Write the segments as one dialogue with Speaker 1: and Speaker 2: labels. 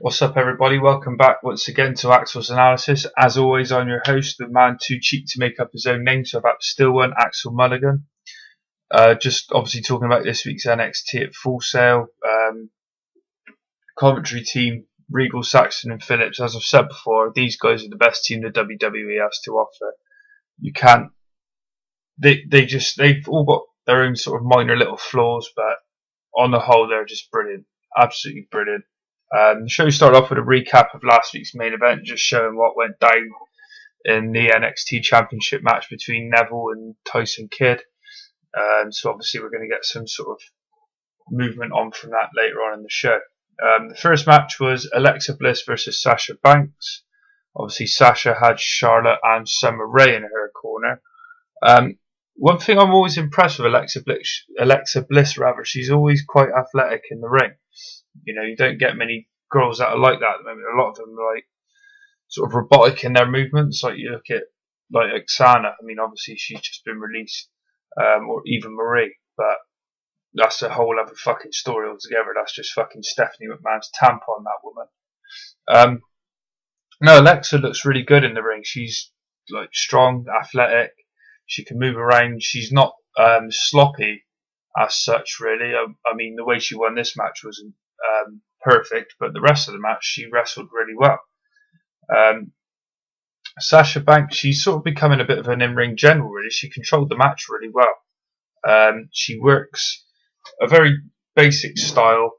Speaker 1: What's up, everybody? Welcome back once again to Axel's Analysis. As always, I'm your host, the man too cheap to make up his own name, so about still one, Axel Mulligan. Just obviously talking about this week's NXT at Full Sail. Commentary team, Regal, Saxon and Phillips. As I've said before, these guys are the best team the WWE has to offer. You can't... They've all got their own sort of minor little flaws, but on the whole, they're just brilliant. Absolutely brilliant. The show started off with a recap of last week's main event, just showing what went down in the NXT Championship match between Neville and Tyson Kidd. So obviously we're going to get some sort of movement on from that later on in the show. The first match was Alexa Bliss versus Sasha Banks. Obviously Sasha had Charlotte and Summer Rae in her corner. One thing I'm always impressed with Alexa Bliss, she's always quite athletic in the ring. You know, you don't get many girls that are like that at the moment. A lot of them are like sort of robotic in their movements. Like you look at like Oksana. I mean, obviously she's just been released, or even Marie, but that's a whole other fucking story altogether. That's just fucking Stephanie McMahon's tampon, that woman. No, Alexa looks really good in the ring. She's like strong, athletic. She can move around. She's not sloppy as such, really. I mean, the way she won this match wasn't perfect, but the rest of the match she wrestled really well. Sasha Banks, she's sort of becoming a bit of an in-ring general, really. She controlled the match really well. She works a very basic style,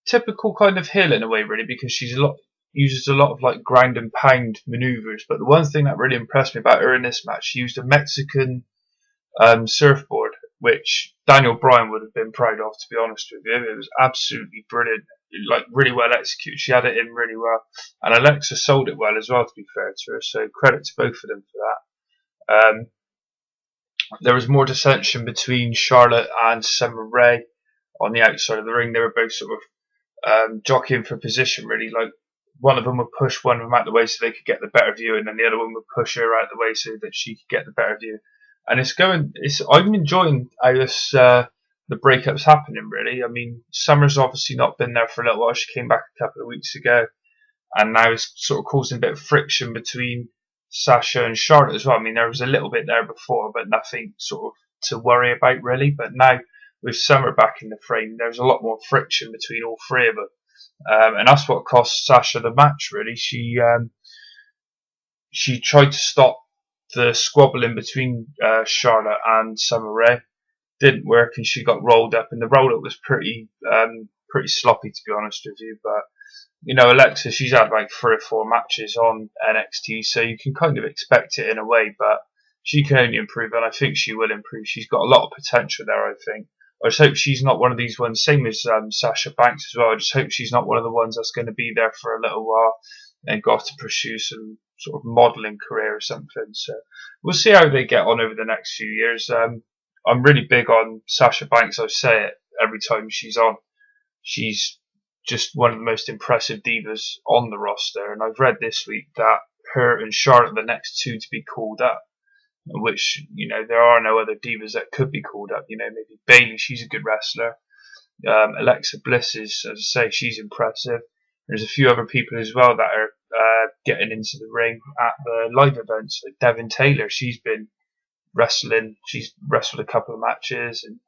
Speaker 1: typical kind of heel in a way, really, because uses a lot of like ground and pound maneuvers. But the one thing that really impressed me about her in this match, she used a Mexican surfboard, which Daniel Bryan would have been proud of, to be honest with you. It was absolutely brilliant, like really well executed. She had it in really well, and Alexa sold it well as well, to be fair to her, so credit to both of them for that. There was more dissension between Charlotte and Summer Rae on the outside of the ring. They were both sort of jockeying for position, really. Like one of them would push one of them out the way so they could get the better view, and then the other one would push her out the way so that she could get the better view. And I'm enjoying how the breakup's happening, really. I mean, Summer's obviously not been there for a little while. She came back a couple of weeks ago, and now it's sort of causing a bit of friction between Sasha and Charlotte as well. I mean, there was a little bit there before, but nothing sort of to worry about, really. But now, with Summer back in the frame, there's a lot more friction between all three of them. And that's what cost Sasha the match, really. She tried to stop the squabbling between Charlotte and Summer Rae. Didn't work, and she got rolled up, and the roll up was pretty sloppy, to be honest with you. But you know, Alexa, she's had like 3 or 4 matches on NXT, so you can kind of expect it in a way. But she can only improve, and I think she will improve. She's got a lot of potential there, I think. I just hope she's not one of these ones, same as Sasha Banks as well. I just hope she's not one of the ones that's going to be there for a little while and got to pursue some sort of modelling career or something. So we'll see how they get on over the next few years. I'm really big on Sasha Banks. I say it every time she's on. She's just one of the most impressive divas on the roster. And I've read this week that her and Charlotte are the next 2 to be called up, which, you know, there are no other divas that could be called up. You know, maybe Bayley, she's a good wrestler. Alexa Bliss is, as I say, she's impressive. There's a few other people as well that are getting into the ring at the live events. Like Devin Taylor, she's been wrestling. She's wrestled a couple of matches, and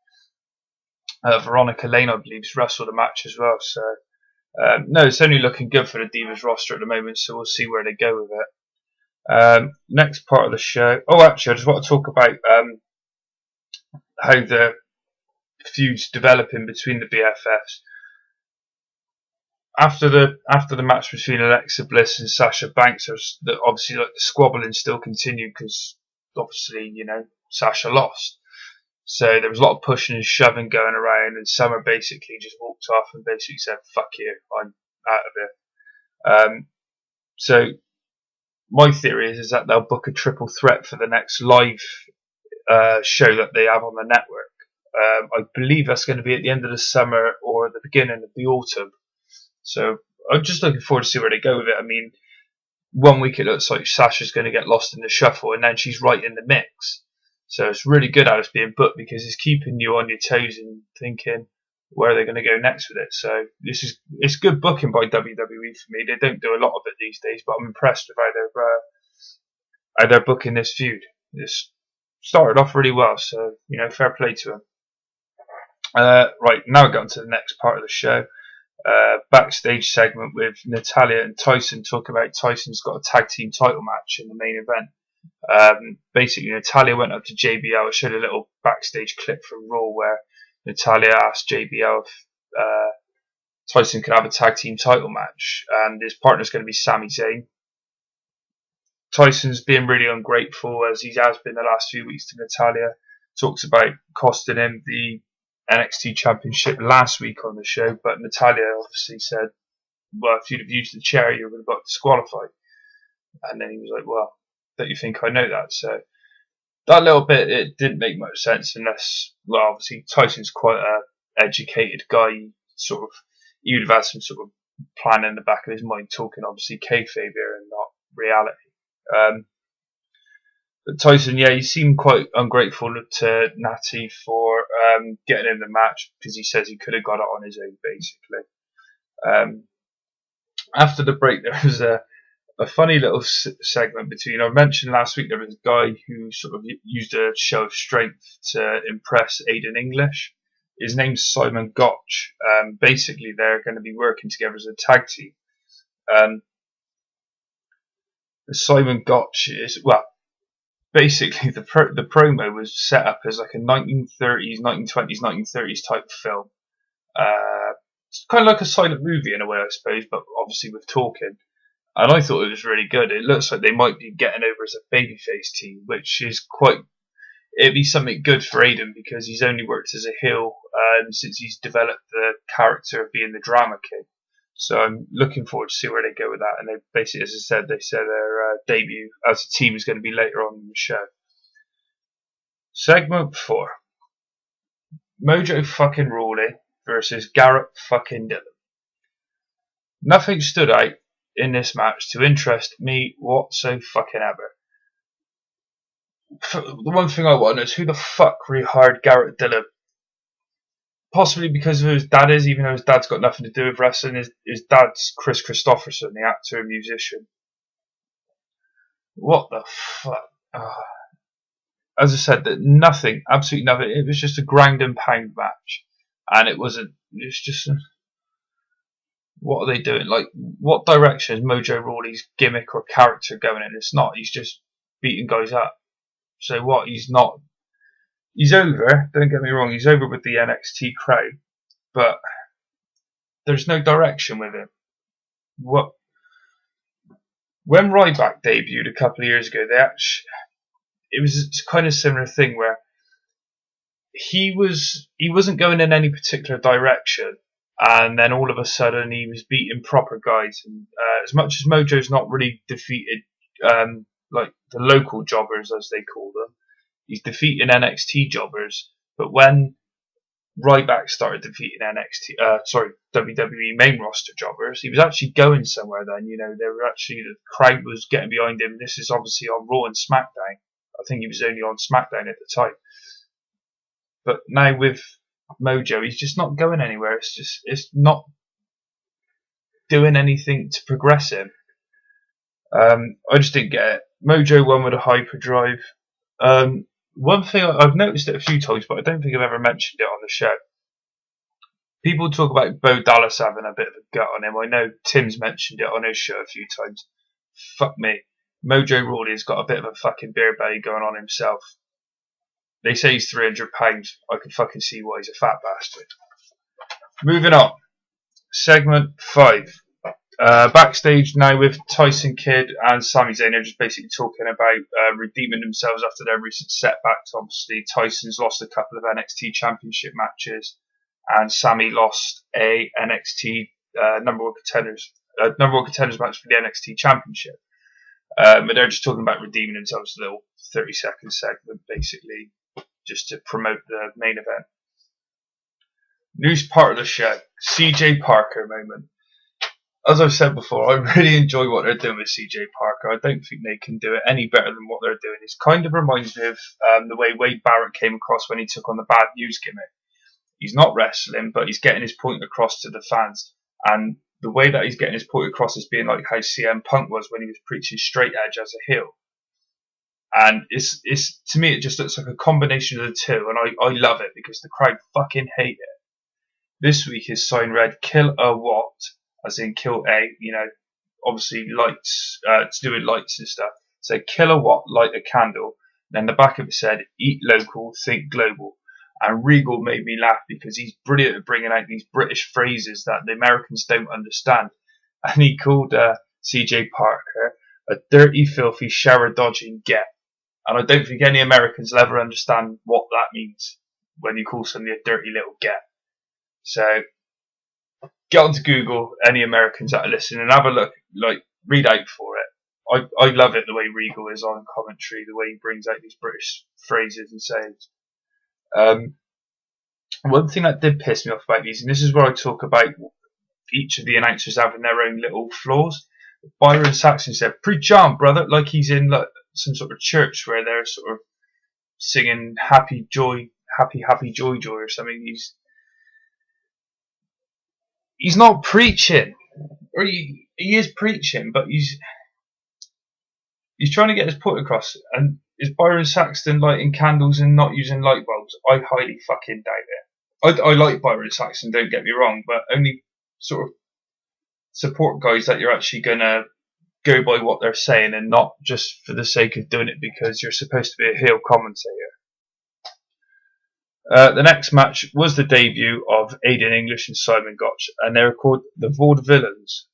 Speaker 1: Veronica Lane, I believe, has wrestled a match as well. So no, it's only looking good for the Divas roster at the moment. So we'll see where they go with it. Next part of the show. Oh, actually, I just want to talk about how the feud's developing between the BFFs. After the match between Alexa Bliss and Sasha Banks, obviously like the squabbling still continued because obviously, you know, Sasha lost. So there was a lot of pushing and shoving going around, and Summer basically just walked off and basically said, "Fuck you, I'm out of it." So my theory is that they'll book a triple threat for the next live show that they have on the network. I believe that's going to be at the end of the summer or the beginning of the autumn. So I'm just looking forward to see where they go with it. I mean, one week it looks like Sasha's going to get lost in the shuffle, and then she's right in the mix. So it's really good how it's being booked because it's keeping you on your toes and thinking, where are they going to go next with it? So it's good booking by WWE for me. They don't do a lot of it these days, but I'm impressed with how they're booking this feud. It's started off really well, so fair play to them. Right, now we get on to the next part of the show. Backstage segment with Natalya and Tyson talking about Tyson's got a tag team title match in the main event. Basically, Natalya went up to JBL. I showed a little backstage clip from Raw where Natalya asked JBL if Tyson could have a tag team title match, and his partner's going to be Sami Zayn. Tyson's being really ungrateful, as he has been the last few weeks, to Natalya. Talks about costing him the NXT Championship last week on the show, but Natalya obviously said, well, if you'd have used the chair, you would have got disqualified. And then he was like, well, don't you think I know that? So that little bit, it didn't make much sense unless, well, obviously Tyson's quite a educated guy. He would have had some sort of plan in the back of his mind, talking obviously kayfabe here and not reality. But Tyson, he seemed quite ungrateful to Natty for getting in the match, because he says he could have got it on his own, basically. After the break, there was a funny little segment between, I mentioned last week, there was a guy who sort of used a show of strength to impress Aiden English. His name's Simon Gotch. Basically, they're going to be working together as a tag team. Simon Gotch is, well, basically the promo was set up as like a 1930s, 1920s, 1930s type film. It's kind of like a silent movie in a way, I suppose, but obviously with talking. And I thought it was really good. It looks like they might be getting over as a babyface team, which is it'd be something good for Aiden, because he's only worked as a heel since he's developed the character of being the drama king. So I'm looking forward to see where they go with that. And they basically, as I said, they said their debut as a team is going to be later on in the show. Segment 4. Mojo fucking Rawley versus Garrett fucking Dillon. Nothing stood out in this match to interest me whatsoever. The one thing I want to know is who the fuck rehired Garrett Dillon. Possibly because of who his dad is, even though his dad's got nothing to do with wrestling. His dad's Chris Christopherson, the actor and musician. What the fuck? As I said, nothing, absolutely nothing. It was just a ground and pound match. And it was just, what are they doing? Like, what direction is Mojo Rawley's gimmick or character going in? It's not. He's just beating guys up. So what? He's not. He's over, don't get me wrong, he's over with the NXT crowd, but there's no direction with him. When Ryback debuted a couple of years ago, it was a kind of similar thing where he wasn't going in any particular direction, and then all of a sudden he was beating proper guys. And as much as Mojo's not really defeated like the local jobbers, as they call them, he's defeating NXT jobbers, but when Ryback started defeating WWE main roster jobbers, he was actually going somewhere then. The crowd was getting behind him. This is obviously on Raw and SmackDown. I think he was only on SmackDown at the time. But now with Mojo, he's just not going anywhere. It's not doing anything to progress him. I just didn't get it. Mojo won with a hyperdrive. One thing I've noticed it a few times, but I don't think I've ever mentioned it on the show. People talk about Bo Dallas having a bit of a gut on him. I know Tim's mentioned it on his show a few times. Fuck me. Mojo Rawley's got a bit of a fucking beer belly going on himself. They say he's 300 pounds. I can fucking see why he's a fat bastard. Moving on. Segment 5. Backstage now with Tyson Kidd and Sami Zayn. They're just basically talking about redeeming themselves after their recent setbacks. Obviously, Tyson's lost a couple of NXT Championship matches, and Sami lost a NXT number one contenders match for the NXT Championship. But they're just talking about redeeming themselves. A little 30-second segment, basically, just to promote the main event. News part of the show: CJ Parker moment. As I've said before, I really enjoy what they're doing with CJ Parker. I don't think they can do it any better than what they're doing. It kind of reminds me of the way Wade Barrett came across when he took on the Bad News gimmick. He's not wrestling, but he's getting his point across to the fans. And the way that he's getting his point across is being like how CM Punk was when he was preaching straight edge as a heel. And it's to me, it just looks like a combination of the two, and I love it because the crowd fucking hate it. This week his sign read "Kill a what," as in kill a, obviously lights, to do with lights and stuff. So "Kill a what, light a candle." Then the back of it said "Eat local, think global." And Regal made me laugh because he's brilliant at bringing out these British phrases that the Americans don't understand. And he called CJ Parker a dirty, filthy, shower dodging get. And I don't think any Americans will ever understand what that means when you call somebody a dirty little get. So get onto Google, any Americans that are listening, and have a look, read out for it. I love it the way Regal is on commentary, the way he brings out these British phrases and sayings. One thing that did piss me off about these, and this is where I talk about each of the announcers having their own little flaws. Byron Saxton said, "Preach on, brother," like he's in some sort of church where they're sort of singing happy joy or something. He's not preaching, or he is preaching, but he's trying to get his point across. And is Byron Saxton lighting candles and not using light bulbs? I highly fucking doubt it. I like Byron Saxton, don't get me wrong, but only sort of support guys that you're actually gonna go by what they're saying and not just for the sake of doing it because you're supposed to be a heel commentator. The next match was the debut of Aiden English and Simon Gotch, and they were called the Vaudevillains.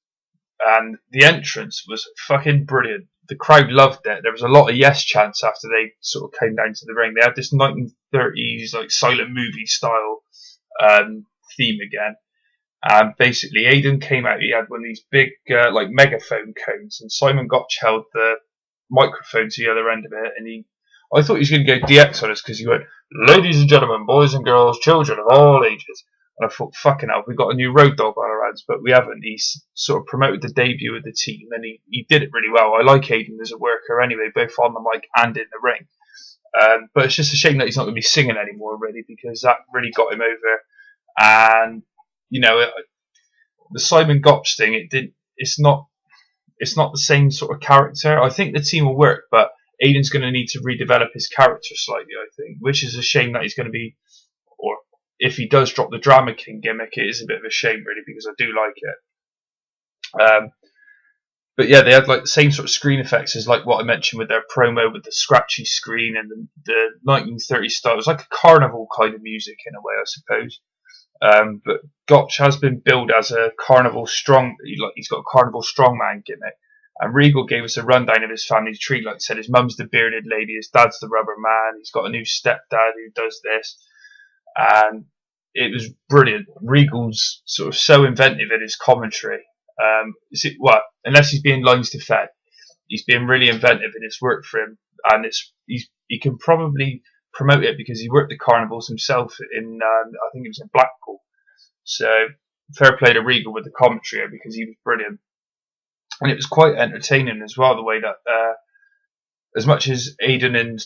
Speaker 1: And the entrance was fucking brilliant. The crowd loved it. There was a lot of yes chants after they sort of came down to the ring. They had this 1930s silent movie style theme again. And basically, Aiden came out. He had one of these big megaphone cones, and Simon Gotch held the microphone to the other end of it. And I thought he was going to go DX on us because he went, "Ladies and gentlemen, boys and girls, children of all ages." And I thought, fucking hell, we've got a new road dog on our hands, but we haven't. He's sort of promoted the debut of the team, and he did it really well. I like Aiden as a worker anyway, both on the mic and in the ring. But it's just a shame that he's not going to be singing anymore, really, because that really got him over. And the Simon Gotch thing, it's not the same sort of character. I think the team will work, but Aiden's going to need to redevelop his character slightly, I think, which is a shame that he's going to be, or if he does drop the Drama King gimmick, it is a bit of a shame, really, because I do like it. But yeah, they had the same sort of screen effects as what I mentioned with their promo, with the scratchy screen and the 1930s style. It was like a carnival kind of music in a way, I suppose. But Gotch has been billed as a carnival he's got a carnival strongman gimmick. And Regal gave us a rundown of his family tree. Like I said, his mum's the bearded lady, his dad's the rubber man, he's got a new stepdad who does this. And it was brilliant. Regal's sort of so inventive in his commentary. Unless he's being lines to Fed, he's being really inventive and it's worked for him. And he can probably promote it because he worked the carnivals himself in, I think it was in Blackpool. So fair play to Regal with the commentary because he was brilliant. And it was quite entertaining as well, the way that, as much as Aiden and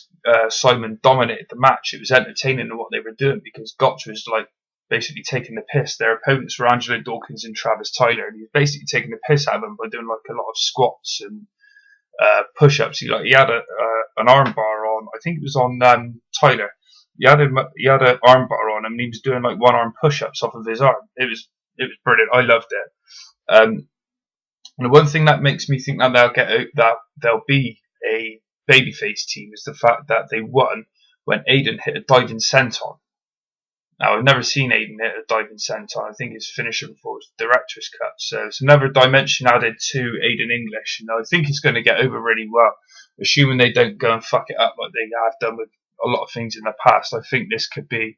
Speaker 1: Simon dominated the match, it was entertaining in what they were doing because Gotch was basically taking the piss. Their opponents were Angelo, Dawkins and Travis Tyler, and he was basically taking the piss out of them by doing a lot of squats and push-ups. He had an arm bar on. I think it was on Tyler. He had an arm bar on him, and he was doing one-arm push-ups off of his arm. It was brilliant. I loved it. And the one thing that makes me think that they'll be a babyface team is the fact that they won when Aiden hit a diving senton. Now, I've never seen Aiden hit a diving senton. I think his finisher before was director's cut. So it's another dimension added to Aiden English. And I think it's going to get over really well. Assuming they don't go and fuck it up like they have done with a lot of things in the past, I think this could be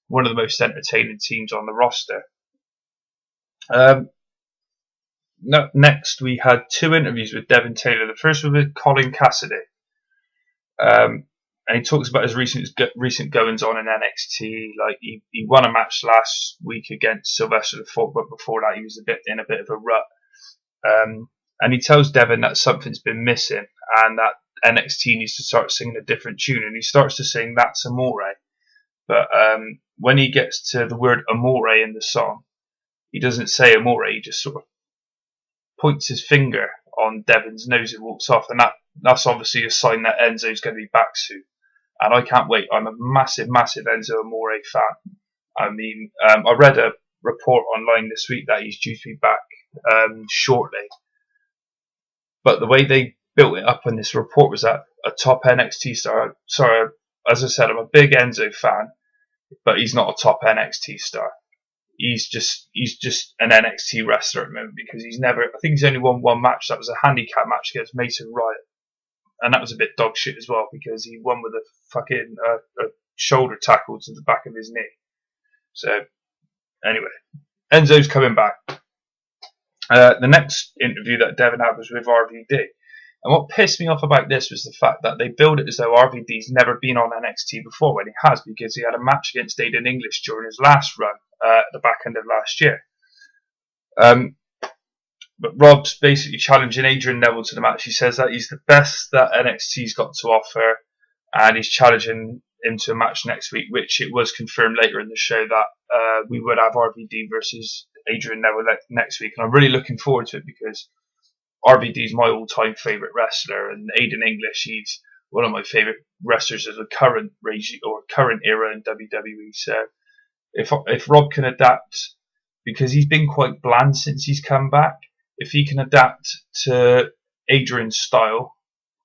Speaker 1: one of the most entertaining teams on the roster. Next, we had 2 interviews with Devin Taylor. The first was with Colin Cassidy. And he talks about his recent goings on in NXT. He won a match last week against Sylvester the Fourth, but before that he was in a bit of a rut. And he tells Devin that something's been missing and that NXT needs to start singing a different tune. And he starts to sing "That's Amore," but when he gets to the word amore in the song, he doesn't say amore, he just sort of points his finger on Devin's nose and walks off, and that's obviously a sign that Enzo's going to be back soon. And I can't wait. I'm a massive Enzo Amore fan. I mean, I read a report online this week that he's due to be back shortly. But the way they built it up in this report was that a top NXT star. Sorry, as I said, I'm a big Enzo fan, but he's not a top NXT star. He's just an NXT wrestler at the moment because I think he's only won one match. That was a handicap match against Mason Riot. And that was a bit dog shit as well because he won with a fucking a shoulder tackle to the back of his knee. So, anyway, Enzo's coming back. The next interview that Devin had was with RVD. And what pissed me off about this was the fact that they build it as though RVD's never been on NXT before when he has, because he had a match against Aiden English during his last run at the back end of last year. But Rob's basically challenging Adrian Neville to the match. He says that he's the best that NXT's got to offer, and he's challenging him to a match next week, which it was confirmed later in the show that we would have RVD versus Adrian Neville next week. And I'm really looking forward to it because RVD's my all-time favourite wrestler, and Aiden English, he's one of my favourite wrestlers of the current era in WWE. So if Rob can adapt, because he's been quite bland since he's come back, if he can adapt to Adrian's style,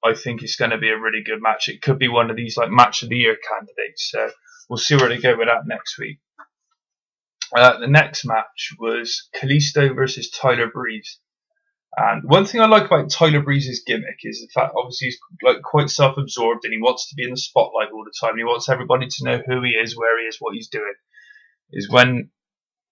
Speaker 1: I think it's going to be a really good match. It could be one of these like match of the year candidates. So we'll see where they go with that next week. The next match was Kalisto versus Tyler Breeze. And one thing I like about Tyler Breeze's gimmick is the fact, obviously, he's like quite self-absorbed and he wants to be in the spotlight all the time. And he wants everybody to know who he is, where he is, what he's doing. Is when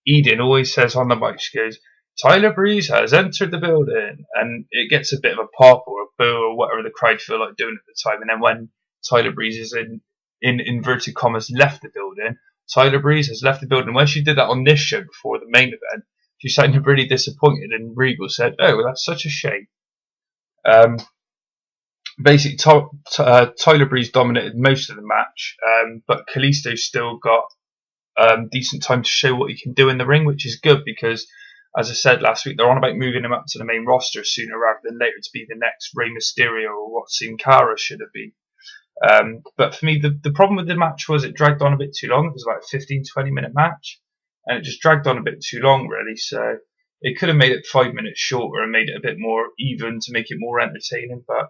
Speaker 1: Eden always says on the mic, she goes, Tyler Breeze has entered the building, and it gets a bit of a pop or a boo or whatever the crowd feel like doing at the time. And then when Tyler Breeze is in inverted commas left the building, Tyler Breeze has left the building. When she did that on this show before the main event, she sounded really disappointed, and Regal said, "Oh, well, that's such a shame." Basically, Tyler Breeze dominated most of the match, but Kalisto still got decent time to show what he can do in the ring, which is good because, as I said last week, they're on about moving him up to the main roster sooner rather than later to be the next Rey Mysterio or what Sin Cara should have been. But for me, the problem with the match was it dragged on a bit too long. It was like a 15-20 minute match, and it just dragged on a bit too long, really. So it could have made it 5 minutes shorter and made it a bit more even to make it more entertaining. But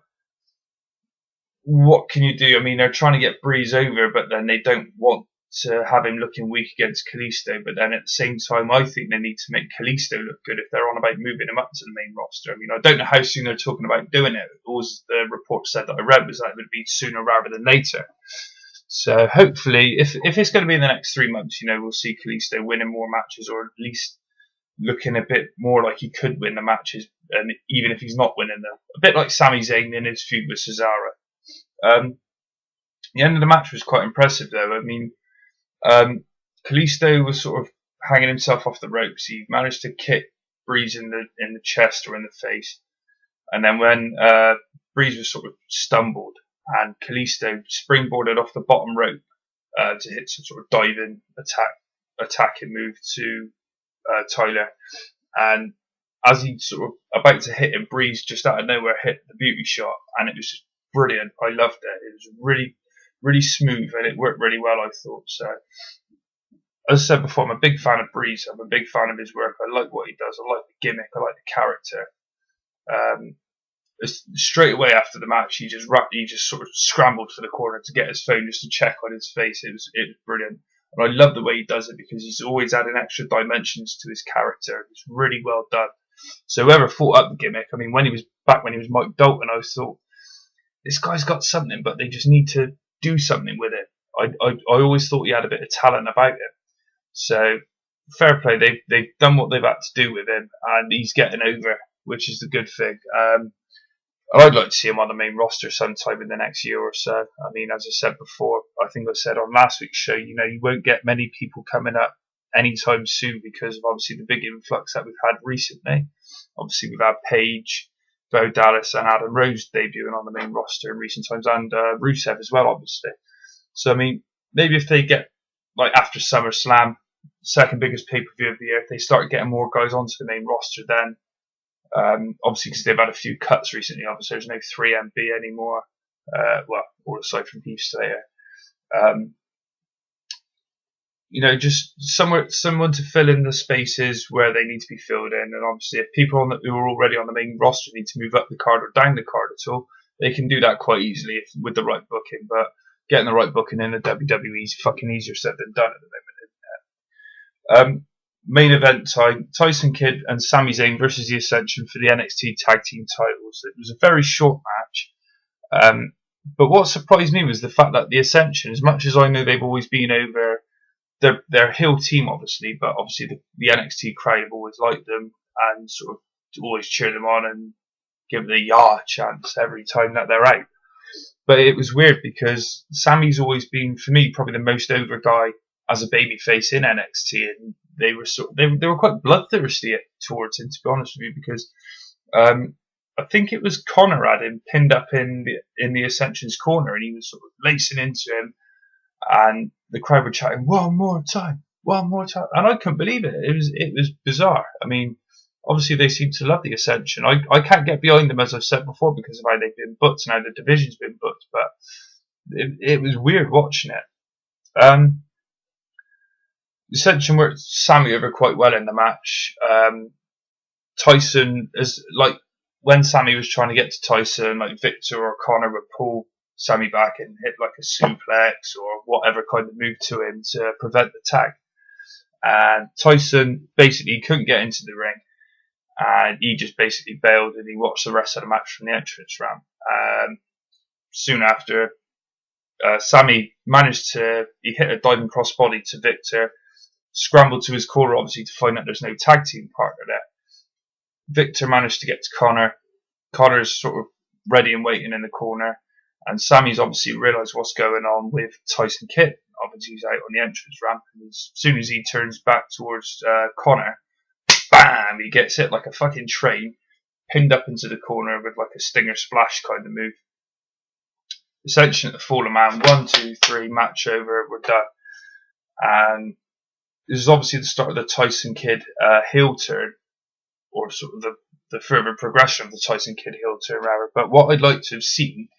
Speaker 1: what can you do? I mean, they're trying to get Breeze over, but then they don't want to have him looking weak against Kalisto, but then at the same time I think they need to make Kalisto look good if they're on about moving him up to the main roster. I mean, I don't know how soon they're talking about doing it. All the report said that I read was that it would be sooner rather than later. So hopefully, if it's going to be in the next 3 months, we'll see Kalisto winning more matches, or at least looking a bit more like he could win the matches, and even if he's not winning them, a bit like Sami Zayn in his feud with Cesaro. The end of the match was quite impressive, though. I mean, Kalisto was sort of hanging himself off the ropes. He managed to kick Breeze in the chest or in the face, and then when Breeze was sort of stumbled, and Kalisto springboarded off the bottom rope to hit some sort of diving attacking move to Tyler, and as he sort of about to hit him, Breeze just out of nowhere hit the beauty shot, and it was just brilliant. I loved it. It was really smooth, and it worked really well, I thought. So, as I said before, I'm a big fan of Breeze. I'm a big fan of his work. I like what he does. I like the gimmick. I like the character. Straight away after the match, he just sort of scrambled for the corner to get his phone just to check on his face. It was brilliant, and I love the way he does it because he's always adding extra dimensions to his character. It's really well done. So whoever thought up the gimmick, I mean, when he was Mike Dalton, I thought this guy's got something, but they just need to do something with it. I always thought he had a bit of talent about him. So fair play. They've done what they've had to do with him, and he's getting over, which is the good thing. I'd like to see him on the main roster sometime in the next year or so. I mean, as I said before, I think I said on last week's show, you won't get many people coming up anytime soon because of obviously the big influx that we've had recently. Obviously, we've had Paige, Vaudevillain and Adam Rose debuting on the main roster in recent times, and Rusev as well, obviously. So, I mean, maybe if they get like after SummerSlam, second biggest pay-per-view of the year, if they start getting more guys onto the main roster, then obviously because they've had a few cuts recently, obviously there's no 3MB anymore. Well, all aside from Heath Slater. You know, just someone to fill in the spaces where they need to be filled in. And obviously, if people who are already on the main roster need to move up the card or down the card at all, they can do that quite easily with the right booking. But getting the right booking in the WWE is fucking easier said than done at the moment. Main event time: Tyson Kidd and Sami Zayn versus the Ascension for the NXT Tag Team titles. It was a very short match. But what surprised me was the fact that the Ascension, as much as I know they've always been over, they're a heel team, obviously, but obviously the NXT crowd have always liked them and sort of always cheer them on and give them the "yah" chants every time that they're out. But it was weird because Sami's always been, for me, probably the most over guy as a babyface in NXT, and they were quite bloodthirsty towards him, to be honest with you, because I think it was Connor had him pinned up in the Ascension's corner, and he was sort of lacing into him, and the crowd were chatting, one more time, and I couldn't believe it. It was bizarre. I mean, obviously they seem to love the Ascension. I can't get behind them, as I've said before, because of how they've been booked and how the division's been booked, but it was weird watching it. The Ascension worked Sami over quite well in the match. Tyson, when Sami was trying to get to Tyson, like Victor or Connor would pull Sami back and hit like a suplex or whatever kind of move to him to prevent the tag. And Tyson basically couldn't get into the ring, and he just basically bailed and he watched the rest of the match from the entrance ramp. Soon after, Sami he hit a diving crossbody to Victor, scrambled to his corner obviously to find out there's no tag team partner there. Victor managed to get to Connor. Connor's sort of ready and waiting in the corner, and Sami's obviously realised what's going on with Tyson Kidd. Obviously he's out on the entrance ramp, and as soon as he turns back towards Connor, bam, he gets hit like a fucking train, pinned up into the corner with like a stinger splash kind of move. Ascension at the Fallen Man, 1, 2, 3, match over, we're done. And this is obviously the start of the Tyson Kidd heel turn, or sort of the further progression of the Tyson Kidd heel turn, rather. But what I'd like to have seen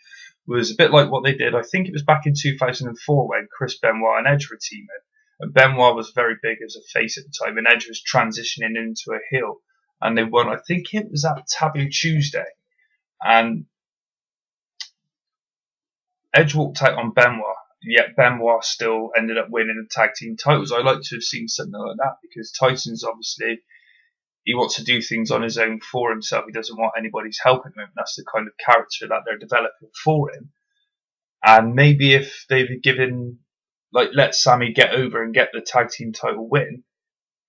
Speaker 1: was a bit like what they did, I think it was back in 2004 when Chris Benoit and Edge were teaming. And Benoit was very big as a face at the time, and Edge was transitioning into a heel. And they won, I think it was at Taboo Tuesday. And Edge walked out on Benoit, yet Benoit still ended up winning the tag team titles. I'd like to have seen something like that, because Tyson's obviously, he wants to do things on his own for himself. He doesn't want anybody's helping him. That's the kind of character that they're developing for him. And maybe if they'd given, let Sami get over and get the tag team title win,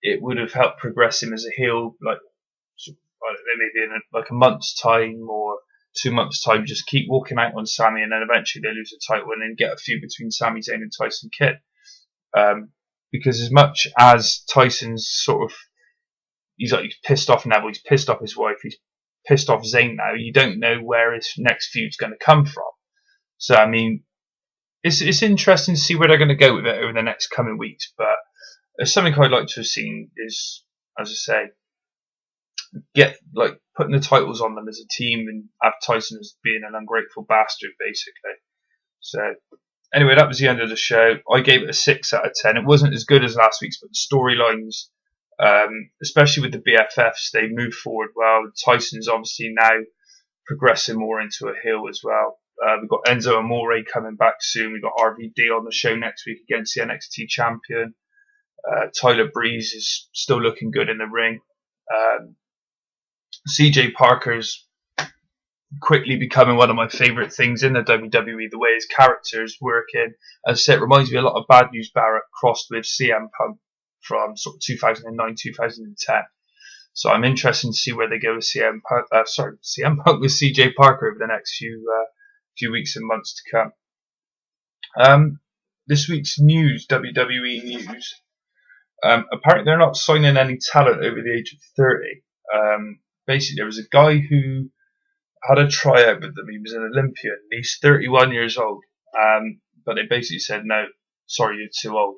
Speaker 1: it would have helped progress him as a heel, maybe in a month's time or 2 months' time, just keep walking out on Sami, and then eventually they lose the title and then get a feud between Sami Zayn and Tyson Kidd. Because as much as Tyson's sort of, he's pissed off Neville, he's pissed off his wife, he's pissed off Zayn now, you don't know where his next feud's going to come from. So, I mean, it's interesting to see where they're going to go with it over the next coming weeks, but something I'd like to have seen is, as I say, putting the titles on them as a team and have Tyson as being an ungrateful bastard, basically. So, anyway, that was the end of the show. I gave it a 6 out of 10. It wasn't as good as last week's, but the storylines, especially with the BFFs, they moved forward well. Tyson's obviously now progressing more into a heel as well. We've got Enzo Amore coming back soon. We've got RVD on the show next week against the NXT champion. Tyler Breeze is still looking good in the ring. CJ Parker's quickly becoming one of my favourite things in the WWE, the way his character is working. As I said, it reminds me a lot of Bad News Barrett crossed with CM Punk from sort of 2009, 2010. So I'm interested to see where they go with CM Punk with CJ Parker over the next few weeks and months to come. This week's news, WWE news. Apparently they're not signing any talent over the age of 30. Basically, there was a guy who had a tryout with them. He was an Olympian. He's 31 years old. But they basically said, no, sorry, you're too old.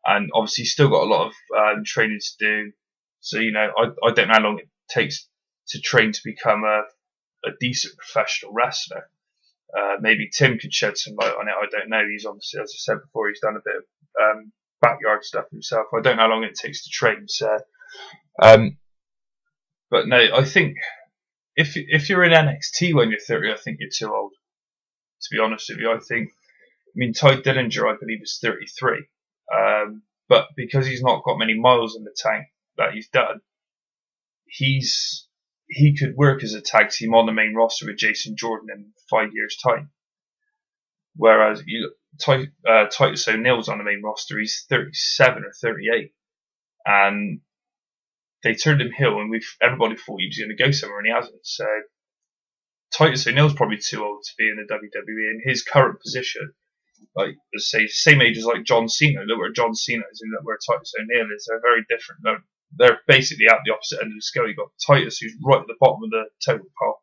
Speaker 1: and obviously he's still got a lot of training to do. So I don't know how long it takes to train to become a decent professional wrestler. Maybe Tim could shed some light on it. I don't know. He's obviously, as I said before, he's done a bit of backyard stuff himself. I don't know how long it takes to train. So, but no, I think if you're in NXT when you're 30, I think you're too old. To be honest with you, I mean, Ty Dillinger, I believe, is 33. But because he's not got many miles in the tank that he's done, he could work as a tag team on the main roster with Jason Jordan in 5 years' time. Whereas Titus ONeil's on the main roster, he's 37 or 38. And they turned him heel, and everybody thought he was going to go somewhere, and he hasn't. So Titus ONeil's probably too old to be in the WWE in his current position. Like, let's say, same age as like John Cena. Look where John Cena is and look where Titus ONeil is. They're very different. They're basically at the opposite end of the scale. You've got Titus, who's right at the bottom of the totem pole.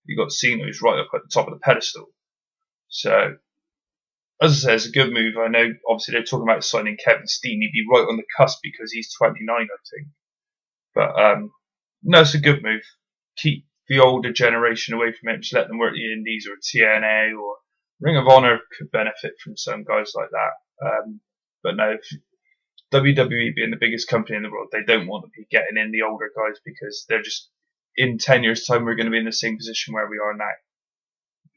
Speaker 1: You've got Cena, who's right up at the top of the pedestal. So, as I say, it's a good move. I know, obviously, they're talking about signing Kevin Steen. He'd be right on the cusp because he's 29, I think. But, no, it's a good move. Keep the older generation away from it. Just let them work the Indies or TNA, or Ring of Honor could benefit from some guys like that. But no, WWE being the biggest company in the world, they don't want to be getting in the older guys because they're just, in 10 years' time, we're going to be in the same position where we are now.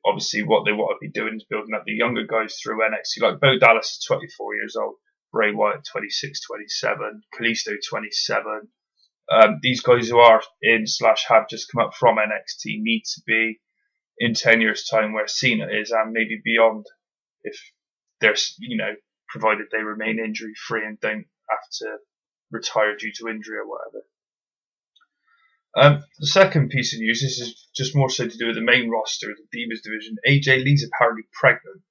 Speaker 1: Obviously, what they want to be doing is building up the younger guys through NXT. Like Bo Dallas is 24 years old, Bray Wyatt 26, 27, Kalisto 27. These guys who are in / have just come up from NXT need to be in 10 years' time where Cena is, and maybe beyond, if they're, provided they remain injury free and don't have to retire due to injury or whatever. The second piece of news, this is just more so to do with the main roster, the Divas division. AJ Lee's apparently pregnant.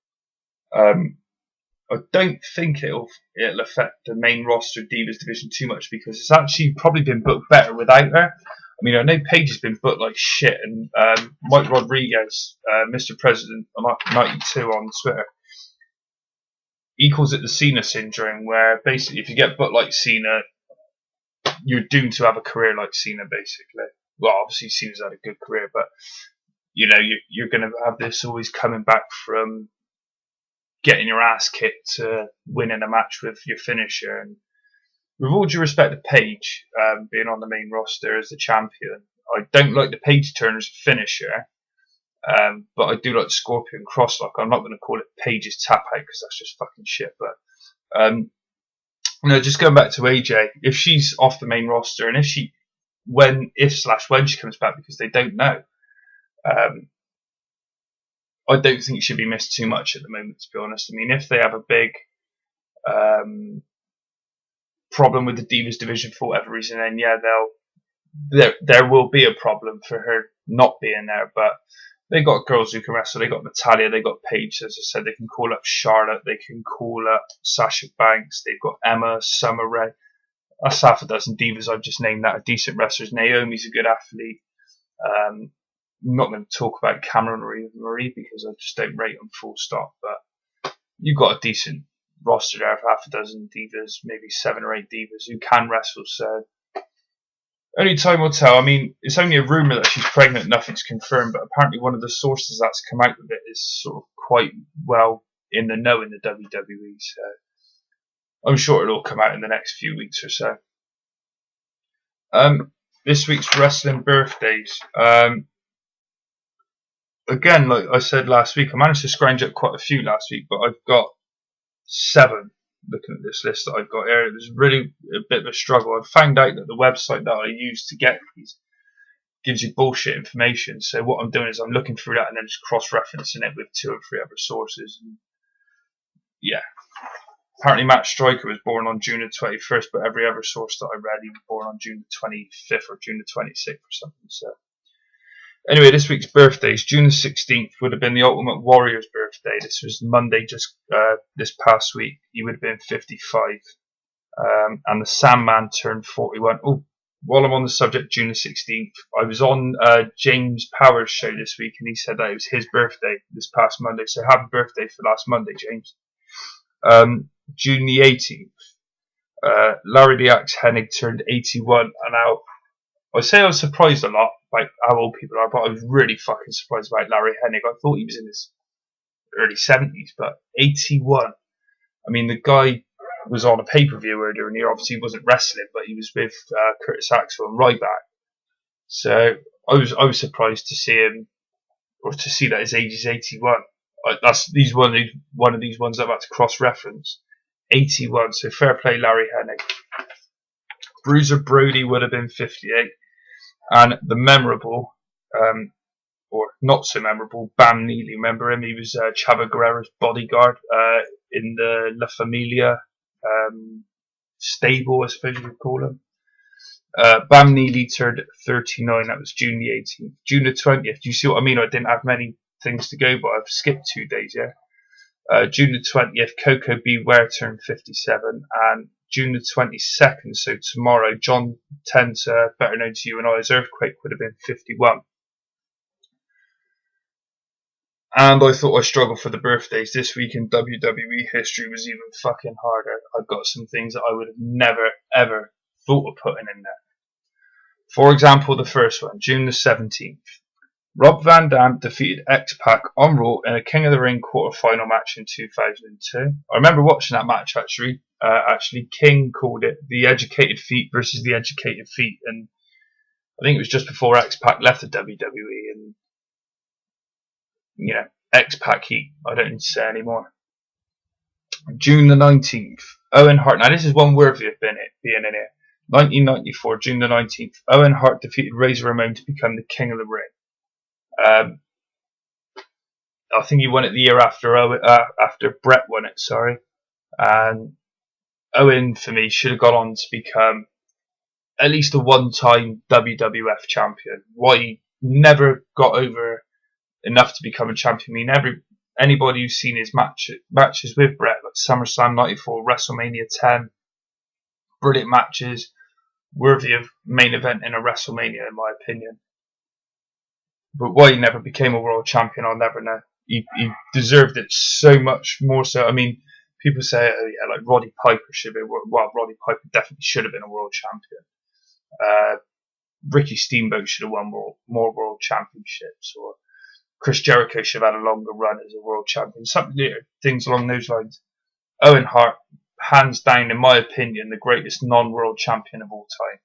Speaker 1: I don't think it'll affect the main roster Divas division too much because it's actually probably been booked better without her. I mean, I know Paige has been booked like shit, and Mike Rodriguez, Mr. President 92 on Twitter, he calls it the Cena syndrome, where basically if you get booked like Cena, you're doomed to have a career like Cena, basically. Well, obviously Cena's had a good career, but you're going to have this always coming back from getting your ass kicked to winning a match with your finisher. And with all due respect to Paige, being on the main roster as the champion, I don't like the Paige Turner's finisher, but I do like the Scorpion Crosslock. I'm not going to call it Paige's tap out because that's just fucking shit. But just going back to AJ, if she's off the main roster, and if when she comes back, because they don't know, I don't think she'll be missed too much at the moment, to be honest. I mean, if they have a big problem with the Divas division for whatever reason, then yeah, there will be a problem for her not being there. But they got girls who can wrestle. They got Natalya, they got Paige. As I said, they can call up Charlotte, they can call up Sasha Banks. They've got Emma, Summer Rae. That's half a dozen divas I've just named that are decent wrestlers. Naomi's a good athlete. I'm not going to talk about Cameron Marie because I just don't rate them full stop. But you've got a decent roster there of half a dozen divas, maybe 7 or 8 divas who can wrestle. So only time will tell. I mean, it's only a rumour that she's pregnant, nothing's confirmed, but apparently one of the sources that's come out with it is sort of quite well in the know in the WWE. So I'm sure it'll all come out in the next few weeks or so. This week's wrestling birthdays. Again, like I said last week, I managed to scrounge up quite a few last week, but I've got 7 looking at this list that I've got here. It was really a bit of a struggle. I found out that the website that I use to get these gives you bullshit information. So what I'm doing is I'm looking through that and then just cross-referencing it with 2 or 3 other sources. And yeah. Apparently Matt Stryker was born on June the 21st, but every other source that I read, he was born on June the 25th or June the 26th or something. So anyway, this week's birthdays. June the 16th would have been the Ultimate Warrior's birthday. This was Monday, just this past week. He would have been 55. And the Sandman turned 41. Oh, while I'm on the subject, June the 16th, I was on James Powers' show this week, and he said that it was his birthday this past Monday. So happy birthday for last Monday, James. June the 18th Larry the Axe Hennig turned 81, and now I say I was surprised a lot by how old people are, but I was really fucking surprised about Larry Hennig. I thought he was in his early 70s, but 81. I mean, the guy was on a pay-per-view earlier in the year. Obviously, he wasn't wrestling, but he was with Curtis Axel and Ryback. So I was surprised to see him, or to see that his age is 81. That's one of these ones I've had to cross-reference. 81. So fair play, Larry Hennig. Bruiser Brody would have been 58, and the memorable, or not so memorable, Bam Neely. Remember him? He was Chavo Guerrero's bodyguard in the La Familia stable, I suppose you could call him. Bam Neely turned 39. That was June the 18th. June the 20th. Do you see what I mean? I didn't have many things to go, but I've skipped 2 days. Yeah. June the 20th. Coco Beware turned 57, and June the 22nd. So tomorrow, John Tenta, better known to you and I as Earthquake, would have been 51. And I thought I struggled for the birthdays. This week in WWE history was even fucking harder. I've got some things that I would have never, ever thought of putting in there. For example, the first one, June the 17th. Rob Van Dam defeated X-Pac on Raw in a King of the Ring quarter-final match in 2002. I remember watching that match, actually. King called it the Educated Feet versus the Educated Feet. And I think it was just before X-Pac left the WWE. And you know, X-Pac heat. I don't need to say anymore. June the 19th. Owen Hart. Now, this is one worthy of being in here. 1994, June the 19th. Owen Hart defeated Razor Ramon to become the King of the Ring. I think he won it the year after Brett won it, sorry. And Owen, for me, should have gone on to become at least a one-time WWF champion. Why he never got over enough to become a champion. I mean, anybody who's seen his matches with Brett, like SummerSlam 94, WrestleMania 10, brilliant matches, worthy of main event in a WrestleMania, in my opinion. But why he never became a world champion, I'll never know. He deserved it so much more so. I mean, people say, oh yeah, like Roddy Piper should be. Well, Roddy Piper definitely should have been a world champion. Ricky Steamboat should have won more world championships, or Chris Jericho should have had a longer run as a world champion. Things along those lines. Owen Hart, hands down, in my opinion, the greatest non-world champion of all time.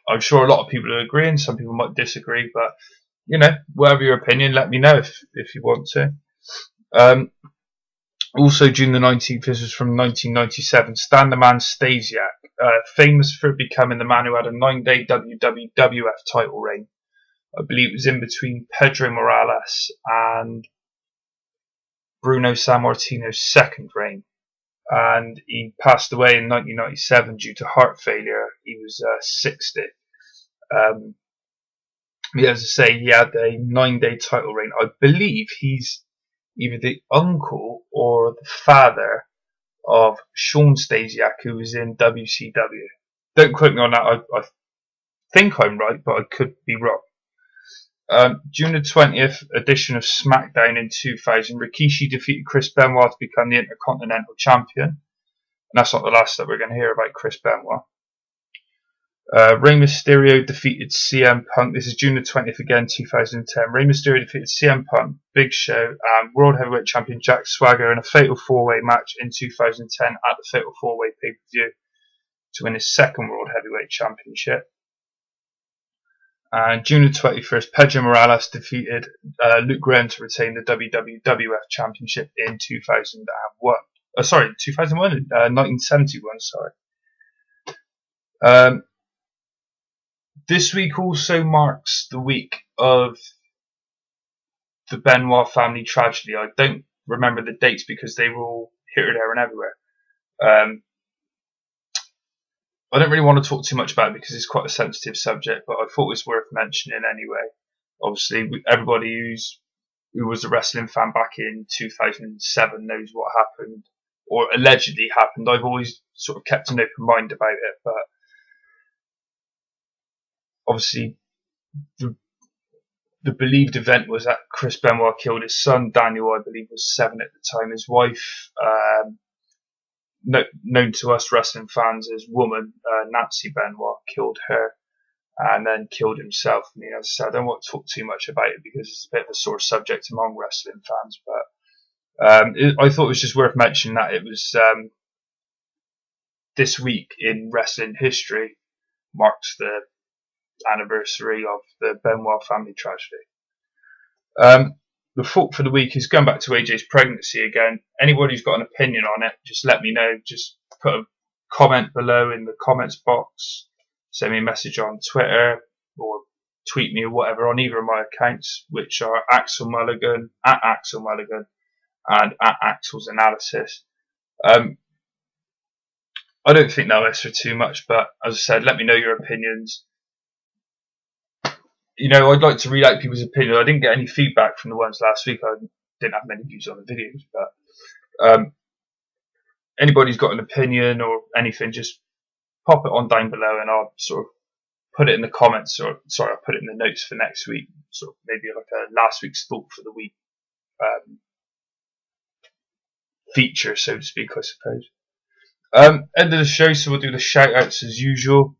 Speaker 1: I'm sure a lot of people will agree, and some people might disagree, but you know, whatever your opinion, let me know if you want to. Also, June the 19th, this was from 1997, Stan the Man Stasiak, famous for becoming the man who had a 9-day WWF title reign. I believe it was in between Pedro Morales and Bruno Sammartino's second reign. And he passed away in 1997 due to heart failure. He was 60. As I say, he had a 9-day title reign. I believe he's either the uncle or the father of Sean Stasiak, who was in WCW. Don't quote me on that. I think I'm right, but I could be wrong. June the 20th edition of SmackDown in 2000, Rikishi defeated Chris Benoit to become the Intercontinental Champion. And that's not the last that we're going to hear about Chris Benoit. Rey Mysterio defeated CM Punk. This is June the 20th again, 2010. Rey Mysterio defeated CM Punk, Big Show, and World Heavyweight Champion Jack Swagger in a Fatal 4-Way match in 2010 at the Fatal 4-Way pay-per-view to win his second World Heavyweight Championship. And June the 21st, Pedro Morales defeated Luke Graham to retain the WWF Championship in 2001. 1971, sorry. This week also marks the week of the Benoit family tragedy. I don't remember the dates because they were all here, there, and everywhere. I don't really want to talk too much about it because it's quite a sensitive subject, but I thought it was worth mentioning anyway. Obviously, everybody who was a wrestling fan back in 2007 knows what happened, or allegedly happened. I've always sort of kept an open mind about it, but obviously the believed event was that Chris Benoit killed his son. Daniel, I believe, was 7 at the time. His wife known to us wrestling fans as woman, Nancy Benoit, killed her and then killed himself. I mean, as I said, I don't want to talk too much about it because it's a bit of a sore subject among wrestling fans, but I thought it was just worth mentioning that it was this week in wrestling history marks the anniversary of the Benoit family tragedy. The thought for the week is going back to AJ's pregnancy again. Anybody who's got an opinion on it, just let me know. Just put a comment below in the comments box. Send me a message on Twitter or tweet me or whatever on either of my accounts, which are Axel Mulligan, and at Axel's Analysis. I don't think that'll answer too much, but as I said, let me know your opinions. You know, I'd like to read out people's opinions. I didn't get any feedback from the ones last week. I didn't have many views on the videos, but anybody's got an opinion or anything, just pop it on down below and I'll sort of put it in the comments, or sorry, I'll put it in the notes for next week, sort of maybe like a last week's thought for the week feature, so to speak, I suppose. End of the show, so we'll do the shout outs as usual.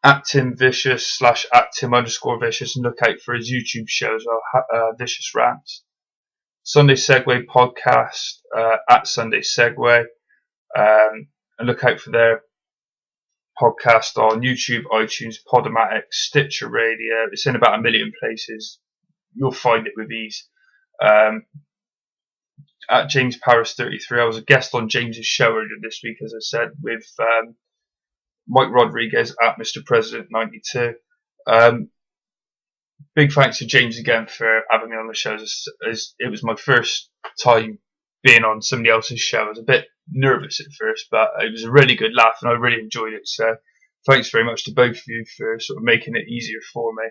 Speaker 1: At Tim Vicious / at Tim_Vicious, and look out for his YouTube shows, Vicious Rants. Sunday Segway podcast at Sunday Segway, and look out for their podcast on YouTube, iTunes, Podomatic, Stitcher Radio. It's in about 1 million places. You'll find it with ease. At James Paris 33, I was a guest on James's show earlier this week, as I said, with Mike Rodriguez at Mr. President 92. Big thanks to James again for having me on the show. As it was my first time being on somebody else's show. I was a bit nervous at first, but it was a really good laugh and I really enjoyed it. So thanks very much to both of you for sort of making it easier for me.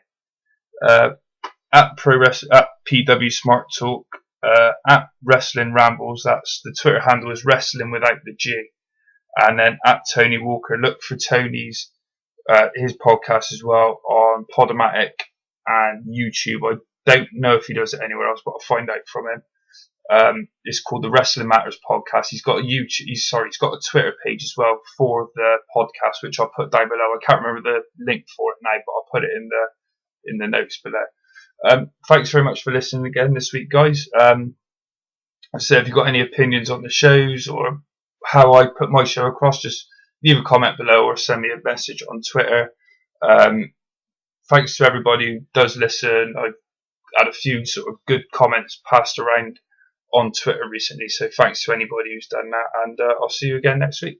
Speaker 1: At PW Smart Talk, at Wrestling Rambles, that's the Twitter handle is Wrestling without the G. And then at Tony Walker, look for Tony's his podcast as well on Podomatic and YouTube. I don't know if he does it anywhere else, but I'll find out from him. It's called the Wrestling Matters Podcast. He's got a got a Twitter page as well for the podcast, which I'll put down below. I can't remember the link for it now, but I'll put it in the notes below. Thanks very much for listening again this week, guys. I said, if you've got any opinions on the shows or how I put my show across, just leave a comment below or send me a message on Twitter. Thanks to everybody who does listen. I've had a few sort of good comments passed around on Twitter recently, so thanks to anybody who's done that, and I'll see you again next week.